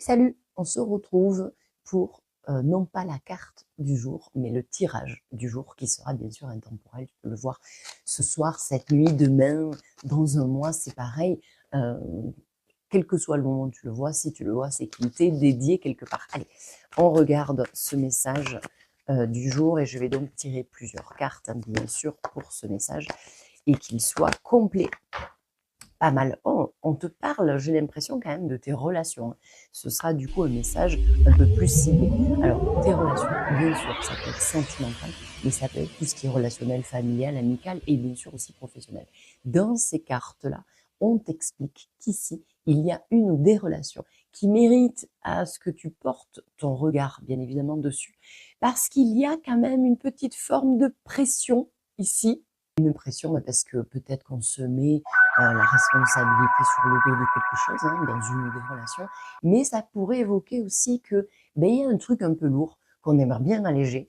Salut, on se retrouve pour non pas la carte du jour, mais le tirage du jour qui sera bien sûr intemporel. Tu peux le voir ce soir, cette nuit, demain, dans un mois, c'est pareil. Euh, Quel que soit le moment où tu le vois, si tu le vois, c'est qu'il t'est dédié quelque part. Allez, on regarde ce message du jour et je vais donc tirer plusieurs cartes, hein, bien sûr, pour ce message et qu'il soit complet. Pas mal. Oh, on te parle, j'ai l'impression quand même de tes relations. Ce sera du coup un message un peu plus ciblé. Alors, tes relations, bien sûr, ça peut être sentimental, mais ça peut être tout ce qui est relationnel, familial, amical et bien sûr aussi professionnel. Dans ces cartes-là, on t'explique qu'ici, il y a une ou des relations qui méritent à ce que tu portes ton regard, bien évidemment, dessus. Parce qu'il y a quand même une petite forme de pression ici. Une pression parce que peut-être qu'on se met la responsabilité sur le dos de quelque chose, hein, dans une ou des relations, mais ça pourrait évoquer aussi que il y a un truc un peu lourd qu'on aimerait bien alléger.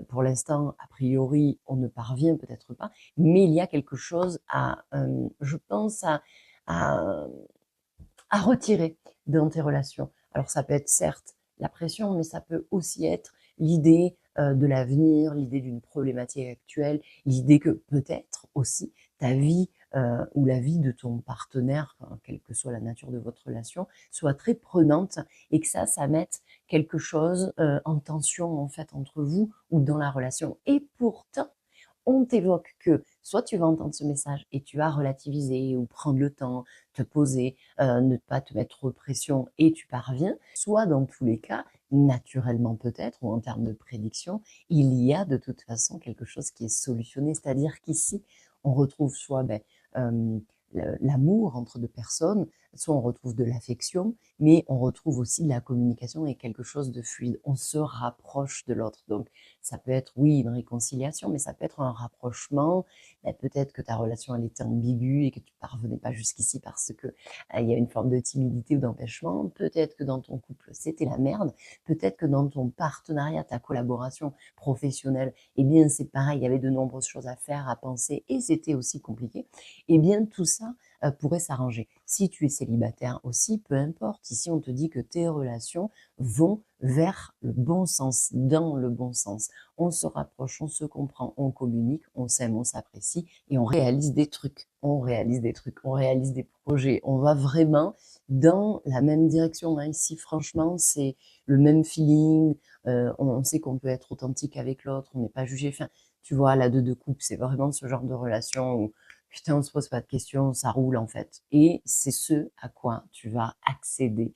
Pour l'instant, a priori, on ne parvient peut-être pas, mais il y a quelque chose je pense, à, à retirer dans tes relations. Alors ça peut être certes la pression, mais ça peut aussi être l'idée de l'avenir, l'idée d'une problématique actuelle, l'idée que peut-être aussi ta vie ou la vie de ton partenaire, quelle que soit la nature de votre relation, soit très prenante et que ça mette quelque chose en tension en fait entre vous ou dans la relation. Et pourtant, on t'évoque que soit tu vas entendre ce message et tu vas relativiser ou prendre le temps, te poser, ne pas te mettre trop de pression et tu parviens, soit dans tous les cas, naturellement peut-être, ou en termes de prédiction, il y a de toute façon quelque chose qui est solutionné, c'est-à-dire qu'ici, on retrouve soit l'amour entre deux personnes, soit on retrouve de l'affection, mais on retrouve aussi la communication et quelque chose de fluide. On se rapproche de l'autre. Donc, ça peut être, oui, une réconciliation, mais ça peut être un rapprochement. Peut-être que ta relation, elle était ambiguë et que tu parvenais pas jusqu'ici parce que il y a une forme de timidité ou d'empêchement. Peut-être que dans ton couple, c'était la merde. Peut-être que dans ton partenariat, ta collaboration professionnelle, eh bien, c'est pareil, il y avait de nombreuses choses à faire, à penser et c'était aussi compliqué. Eh bien, tout ça pourrait s'arranger. Si tu es célibataire aussi, peu importe. Ici, on te dit que tes relations vont vers le bon sens, dans le bon sens. On se rapproche, on se comprend, on communique, on s'aime, on s'apprécie et on réalise des trucs. On réalise des trucs, on réalise des projets. On va vraiment dans la même direction. Hein. Ici, franchement, c'est le même feeling. On sait qu'on peut être authentique avec l'autre, on n'est pas jugé. Enfin, tu vois, la deux de couple, c'est vraiment ce genre de relation où putain, on se pose pas de questions, ça roule en fait. Et c'est ce à quoi tu vas accéder